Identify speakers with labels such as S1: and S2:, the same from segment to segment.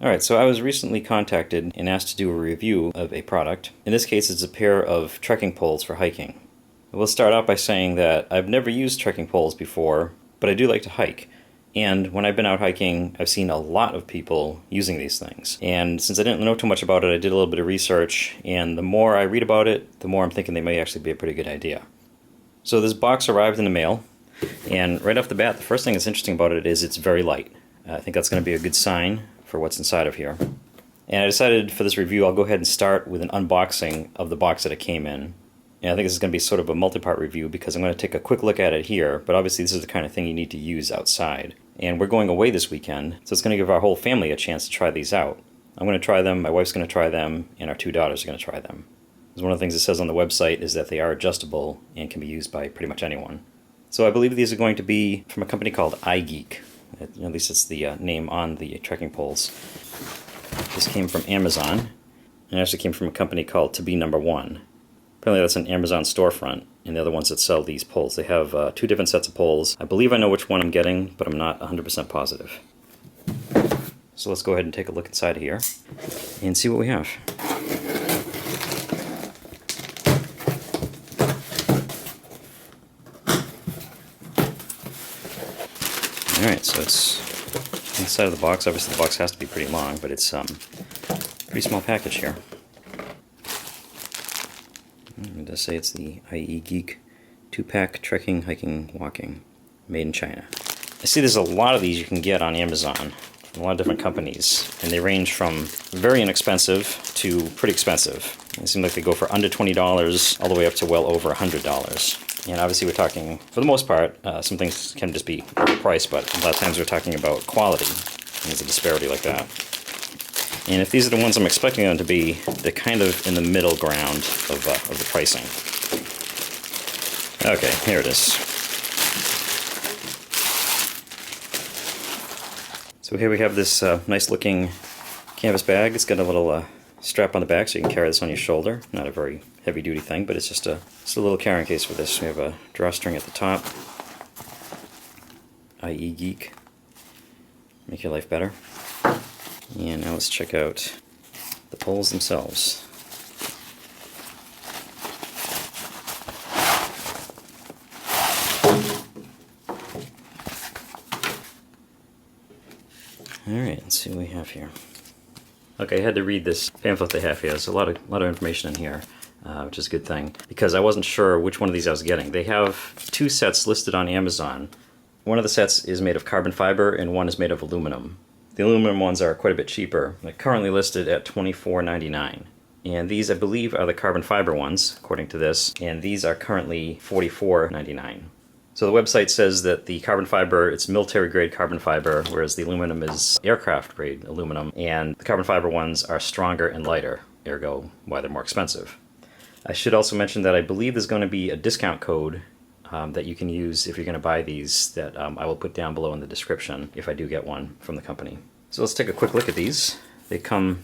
S1: Alright, so I was recently contacted and asked to do a review of a product. In this case, it's a pair of trekking poles for hiking. We'll start out by saying that I've never used trekking poles before, but I do like to hike. And when I've been out hiking, I've seen a lot of people using these things. And since I didn't know too much about it, I did a little bit of research, and the more I read about it, the more I'm thinking they may actually be a pretty good idea. So this box arrived in the mail, and right off the bat, the first thing that's interesting about it is it's very light. I think that's going to be a good sign for what's inside of here. And I decided for this review I'll go ahead and start with an unboxing of the box that it came in. And I think this is going to be sort of a multi-part review because I'm going to take a quick look at it here, but obviously this is the kind of thing you need to use outside. And we're going away this weekend, so it's going to give our whole family a chance to try these out. I'm going to try them, my wife's going to try them, and our 2 daughters are going to try them. Because one of the things it says on the website is that they are adjustable and can be used by pretty much anyone. So I believe these are going to be from a company called ieGeek. At least it's the name on the trekking poles. This came from Amazon, and it actually came from a company called To Be Number One. Apparently that's an Amazon storefront, and they're the ones that sell these poles. They have 2 different sets of poles. I believe I know which one I'm getting, but I'm not 100% positive. So let's go ahead and take a look inside here and see what we have. Alright, so it's inside of the box. Obviously the box has to be pretty long, but it's a pretty small package here. It does say it's the ieGeek 2-pack trekking, hiking, walking, made in China. I see there's a lot of these you can get on Amazon from a lot of different companies, and they range from very inexpensive to pretty expensive. They seem like they go for under $20 all the way up to well over $100. And obviously we're talking, for the most part, some things can just be overpriced, but a lot of times we're talking about quality, and there's a disparity like that. And if these are the ones I'm expecting them to be, they're kind of in the middle ground of the pricing. Okay, here it is. So here we have this nice looking canvas bag. It's got a little strap on the back so you can carry this on your shoulder. Not a very heavy duty thing, but it's just a little carrying case for this. We have a drawstring at the top. ieGeek. Make your life better. And now let's check out the poles themselves. Alright, let's see what we have here. Okay, I had to read this pamphlet they have here. There's a lot of information in here, which is a good thing, because I wasn't sure which one of these I was getting. They have 2 sets listed on Amazon. One of the sets is made of carbon fiber and one is made of aluminum. The aluminum ones are quite a bit cheaper. They're currently listed at $24.99. And these, I believe, are the carbon fiber ones, according to this, and these are currently $44.99. So the website says that the carbon fiber, it's military-grade carbon fiber, whereas the aluminum is aircraft-grade aluminum, and the carbon fiber ones are stronger and lighter, ergo why they're more expensive. I should also mention that I believe there's going to be a discount code that you can use if you're going to buy these that I will put down below in the description if I do get one from the company. So let's take a quick look at these. They come,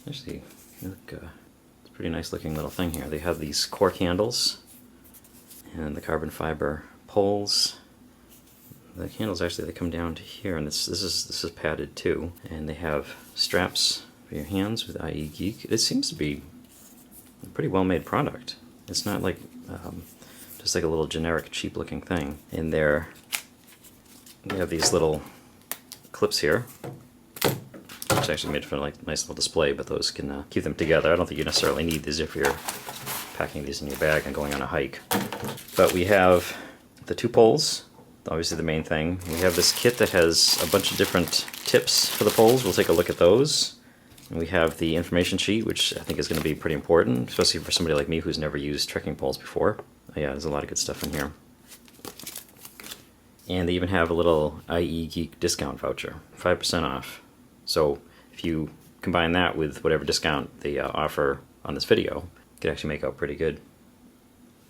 S1: actually, look, it's a pretty nice looking little thing here. They have these cork handles and the carbon fiber poles. The handles actually, they come down to here, and this is padded too. And they have straps for your hands with ieGeek. It seems to be a pretty well made product. It's not like just like a little generic cheap looking thing. And there you have these little clips here, which actually made for a nice little display, but those can keep them together. I don't think you necessarily need these if you're packing these in your bag and going on a hike. But we have the 2 poles, obviously the main thing. We have this kit that has a bunch of different tips for the poles. We'll take a look at those. And we have the information sheet, which I think is going to be pretty important, especially for somebody like me who's never used trekking poles before. Oh yeah, there's a lot of good stuff in here. And they even have a little ieGeek discount voucher, 5% off. So if you combine that with whatever discount they offer on this video, you could actually make out pretty good.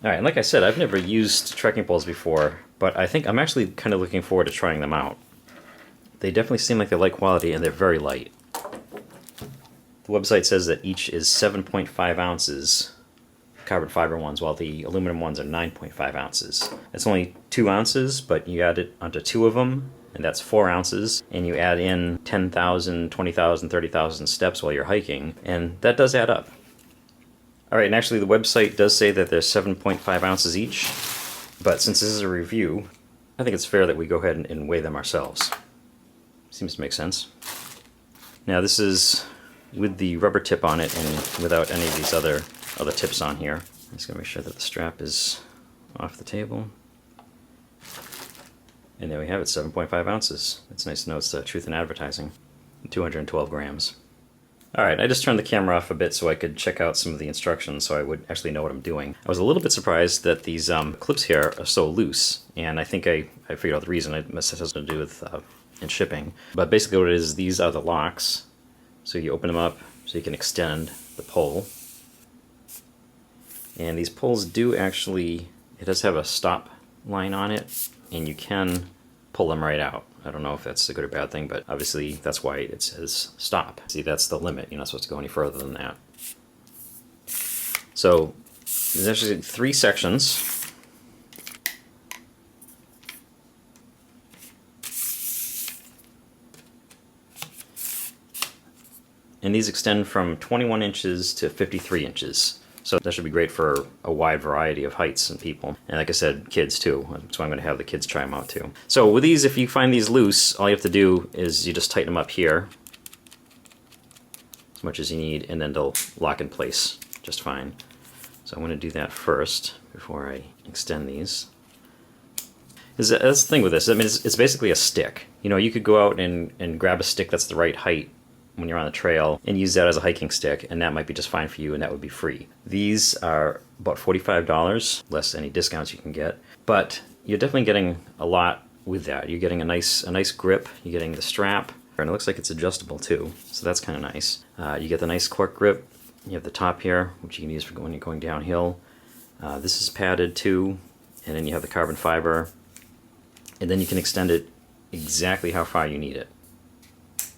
S1: Alright, and like I said, I've never used trekking poles before, but I think I'm actually kind of looking forward to trying them out. They definitely seem like they're light quality and they're very light. The website says that each is 7.5 ounces carbon fiber ones, while the aluminum ones are 9.5 ounces. It's only 2 ounces, but you add it onto 2 of them, and that's 4 ounces, and you add in 10,000, 20,000, 30,000 steps while you're hiking, and that does add up. All right, and actually the website does say that there's 7.5 ounces each, but since this is a review, I think it's fair that we go ahead and weigh them ourselves. Seems to make sense. Now this is with the rubber tip on it and without any of these other tips on here. I'm just gonna make sure that the strap is off the table. And there we have it, 7.5 ounces. It's nice to know it's Truth in Advertising. 212 grams. Alright, I just turned the camera off a bit so I could check out some of the instructions so I would actually know what I'm doing. I was a little bit surprised that these clips here are so loose, and I think I figured out the reason. It must have something to do with in shipping. But basically what it is, these are the locks. So you open them up so you can extend the pole. And these poles do actually, it does have a stop line on it, and you can pull them right out. I don't know if that's a good or bad thing, but obviously that's why it says stop. See, that's the limit. You're not supposed to go any further than that. So there's actually 3 sections. And these extend from 21 inches to 53 inches. So that should be great for a wide variety of heights and people. And like I said, kids too. That's why I'm going to have the kids try them out too. So with these, if you find these loose, all you have to do is you just tighten them up here as much as you need, and then they'll lock in place just fine. So I'm going to do that first before I extend these. That's the thing with this. I mean, it's basically a stick. You know, you could go out and grab a stick that's the right height when you're on the trail and use that as a hiking stick, and that might be just fine for you, and that would be free. These are about $45, less any discounts you can get, but you're definitely getting a lot with that. You're getting a nice grip, you're getting the strap, and it looks like it's adjustable too, so that's kind of nice. You get the nice cork grip, you have the top here, which you can use for when you're going downhill. This is padded too, and then you have the carbon fiber, and then you can extend it exactly how far you need it.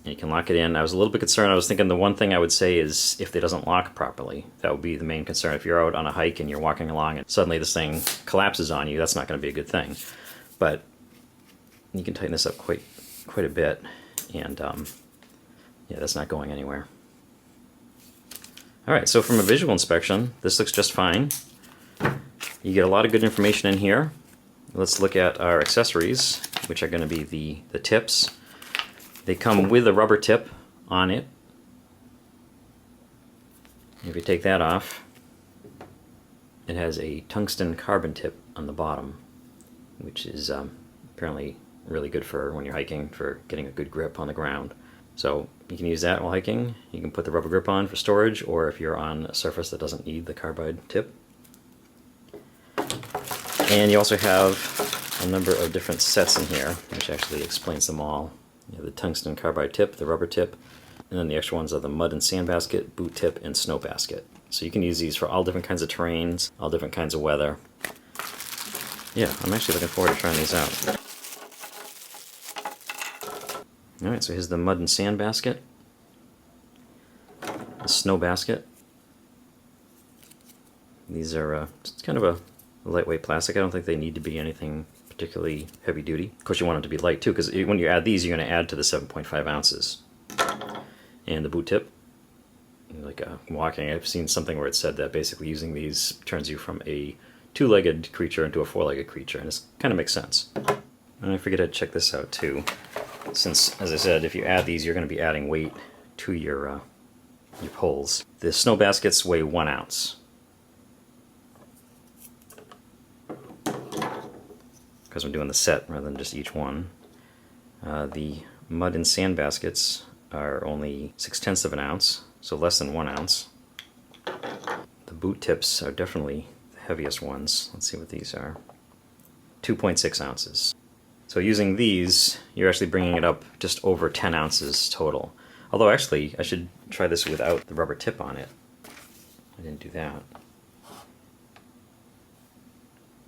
S1: And you can lock it in. I was a little bit concerned. I was thinking the one thing I would say is if it doesn't lock properly. That would be the main concern. If you're out on a hike and you're walking along and suddenly this thing collapses on you, that's not going to be a good thing. But you can tighten this up quite a bit, and yeah, that's not going anywhere. Alright, so from a visual inspection, this looks just fine. You get a lot of good information in here. Let's look at our accessories, which are going to be the tips. They come with a rubber tip on it. If you take that off, it has a tungsten carbon tip on the bottom, which is apparently really good for when you're hiking, for getting a good grip on the ground. So you can use that while hiking. You can put the rubber grip on for storage, or if you're on a surface that doesn't need the carbide tip. And you also have a number of different sets in here, which actually explains them all. You have the tungsten carbide tip, the rubber tip, and then the extra ones are the mud and sand basket, boot tip, and snow basket. So you can use these for all different kinds of terrains, all different kinds of weather. Yeah, I'm actually looking forward to trying these out. Alright, so here's the mud and sand basket, the snow basket. These are just kind of a lightweight plastic. I don't think they need to be anything particularly heavy duty. Of course you want them to be light too, because when you add these, you're going to add to the 7.5 ounces. And the boot tip, like walking, I've seen something where it said that basically using these turns you from a 2-legged creature into a 4-legged creature, and it kind of makes sense. And I figured I'd check this out too, since, as I said, if you add these, you're going to be adding weight to your poles. The snow baskets weigh 1 ounce. Because I'm doing the set rather than just each one. The mud and sand baskets are only 0.6 of an ounce, so less than 1 ounce. The boot tips are definitely the heaviest ones. Let's see what these are. 2.6 ounces. So using these, you're actually bringing it up just over 10 ounces total. Although actually, I should try this without the rubber tip on it. I didn't do that.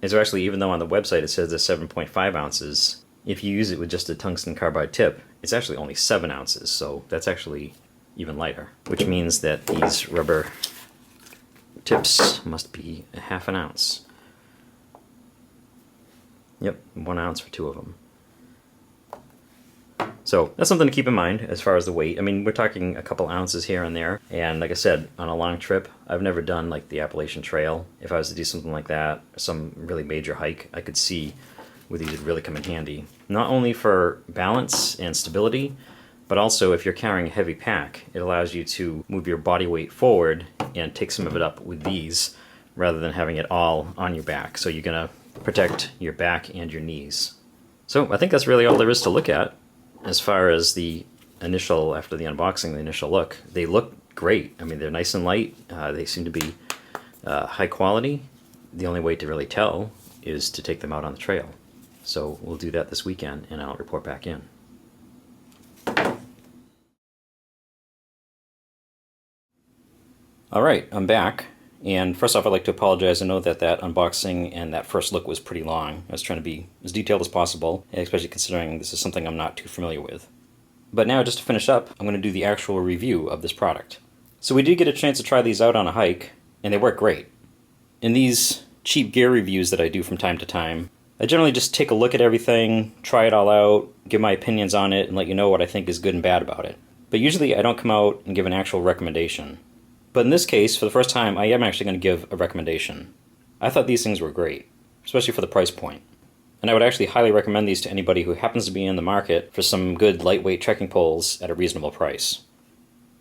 S1: And so actually, even though on the website it says it's 7.5 ounces, if you use it with just a tungsten carbide tip, it's actually only 7 ounces, so that's actually even lighter. Which means that these rubber tips must be a 1/2 ounce. Yep, 1 ounce for 2 of them. So that's something to keep in mind as far as the weight. I mean, we're talking a couple ounces here and there. And like I said, on a long trip, I've never done like the Appalachian Trail. If I was to do something like that, some really major hike, I could see where these would really come in handy. Not only for balance and stability, but also if you're carrying a heavy pack, it allows you to move your body weight forward and take some of it up with these rather than having it all on your back. So you're gonna protect your back and your knees. So I think that's really all there is to look at. As far as the initial, after the unboxing, the initial look, they look great. I mean, they're nice and light. They seem to be high quality. The only way to really tell is to take them out on the trail. So we'll do that this weekend, and I'll report back in. All right, I'm back. And first off, I'd like to apologize. I know that unboxing and that first look was pretty long. I was trying to be as detailed as possible, especially considering this is something I'm not too familiar with. But now, just to finish up, I'm going to do the actual review of this product. So we did get a chance to try these out on a hike, and they work great. In these cheap gear reviews that I do from time to time, I generally just take a look at everything, try it all out, give my opinions on it, and let you know what I think is good and bad about it. But usually I don't come out and give an actual recommendation. But in this case, for the first time, I am actually going to give a recommendation. I thought these things were great, especially for the price point. And I would actually highly recommend these to anybody who happens to be in the market for some good lightweight trekking poles at a reasonable price.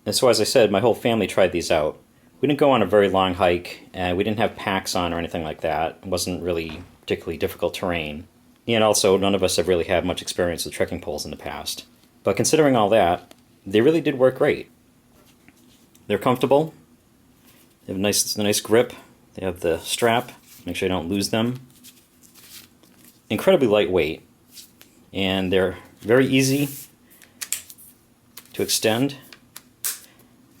S1: And so as I said, my whole family tried these out. We didn't go on a very long hike, and we didn't have packs on or anything like that. It wasn't really particularly difficult terrain. And also, none of us have really had much experience with trekking poles in the past. But considering all that, they really did work great. They're comfortable. They have a nice grip. They have the strap. Make sure you don't lose them. Incredibly lightweight. And they're very easy to extend,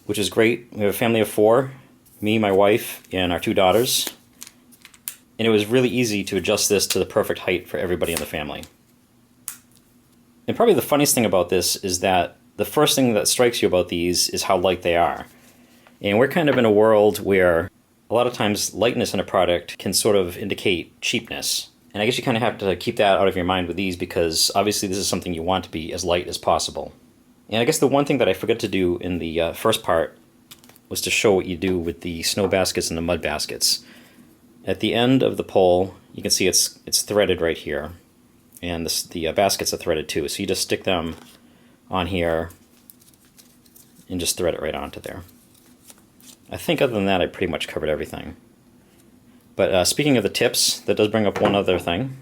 S1: which is great. We have a family of 4, me, my wife, and our 2 daughters. And it was really easy to adjust this to the perfect height for everybody in the family. And probably the funniest thing about this is that the first thing that strikes you about these is how light they are. And we're kind of in a world where a lot of times lightness in a product can sort of indicate cheapness. And I guess you kind of have to keep that out of your mind with these because obviously this is something you want to be as light as possible. And I guess the one thing that I forgot to do in the first part was to show what you do with the snow baskets and the mud baskets. At the end of the pole, you can see it's threaded right here. And the baskets are threaded too. So you just stick them on here and just thread it right onto there. I think other than that, I pretty much covered everything. But speaking of the tips, that does bring up one other thing.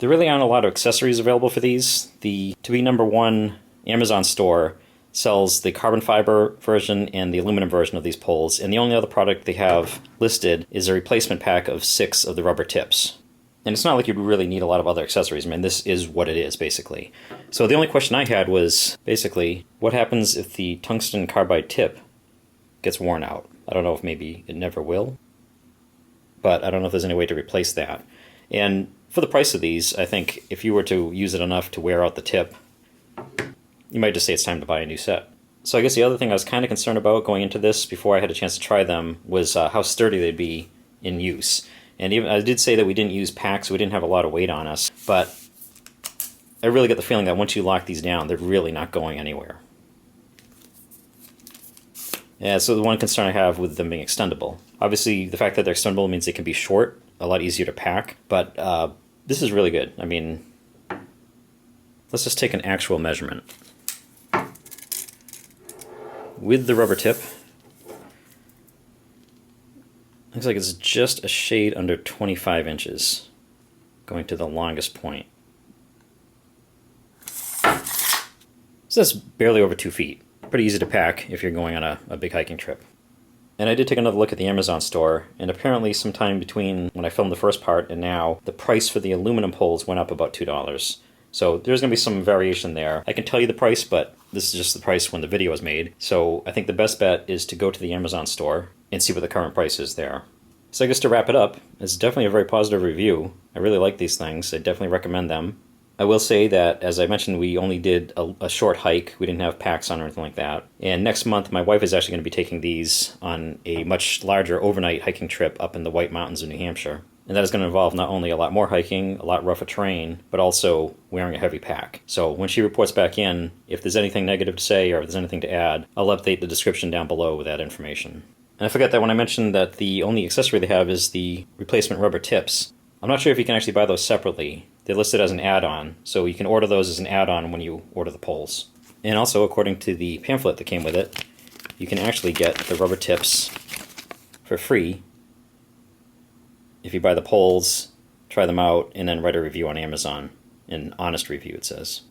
S1: There really aren't a lot of accessories available for these. The To Be Number One Amazon store sells the carbon fiber version and the aluminum version of these poles, and the only other product they have listed is a replacement pack of 6 of the rubber tips. And it's not like you really need a lot of other accessories. I mean, this is what it is, basically. So the only question I had was, basically, what happens if the tungsten carbide tip gets worn out? I don't know if maybe it never will, but I don't know if there's any way to replace that. And for the price of these, I think if you were to use it enough to wear out the tip, you might just say it's time to buy a new set. So I guess the other thing I was kind of concerned about going into this before I had a chance to try them was how sturdy they'd be in use. And even I did say that we didn't use packs, so we didn't have a lot of weight on us, but I really get the feeling that once you lock these down, they're really not going anywhere. Yeah, so the one concern I have with them being extendable. Obviously, the fact that they're extendable means they can be short, a lot easier to pack, but this is really good. I mean, let's just take an actual measurement. With the rubber tip, looks like it's just a shade under 25 inches, going to the longest point. So that's barely over 2 feet. Pretty easy to pack if you're going on a big hiking trip. And I did take another look at the Amazon store, and apparently sometime between when I filmed the first part and now, the price for the aluminum poles went up about $2. So there's going to be some variation there. I can tell you the price, but this is just the price when the video is made. So I think the best bet is to go to the Amazon store and see what the current price is there. So I guess to wrap it up, it's definitely a very positive review. I really like these things. I definitely recommend them. I will say that, as I mentioned, we only did a short hike. We didn't have packs on or anything like that. And next month, my wife is actually going to be taking these on a much larger overnight hiking trip up in the White Mountains of New Hampshire. And that is going to involve not only a lot more hiking, a lot rougher terrain, but also wearing a heavy pack. So when she reports back in, if there's anything negative to say or if there's anything to add, I'll update the description down below with that information. And I forgot that when I mentioned that the only accessory they have is the replacement rubber tips. I'm not sure if you can actually buy those separately. They're listed as an add-on, so you can order those as an add-on when you order the poles. And also, according to the pamphlet that came with it, you can actually get the rubber tips for free if you buy the poles, try them out, and then write a review on Amazon. An honest review, it says.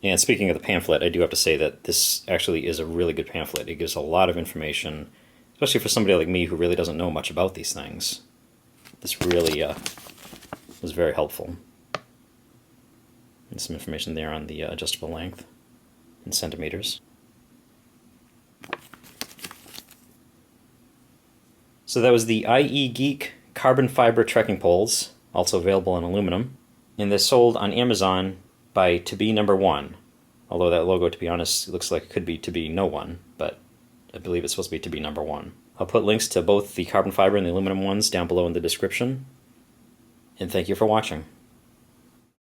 S1: And speaking of the pamphlet, I do have to say that this actually is a really good pamphlet. It gives a lot of information, especially for somebody like me who really doesn't know much about these things. This really was very helpful. And some information there on the adjustable length in centimeters. So that was the ieGeek carbon fiber trekking poles, also available in aluminum. And they're sold on Amazon by To Be Number One. Although that logo, to be honest, looks like it could be To Be No One, but I believe it's supposed to be To Be Number One. I'll put links to both the carbon fiber and the aluminum ones down below in the description. And thank you for watching.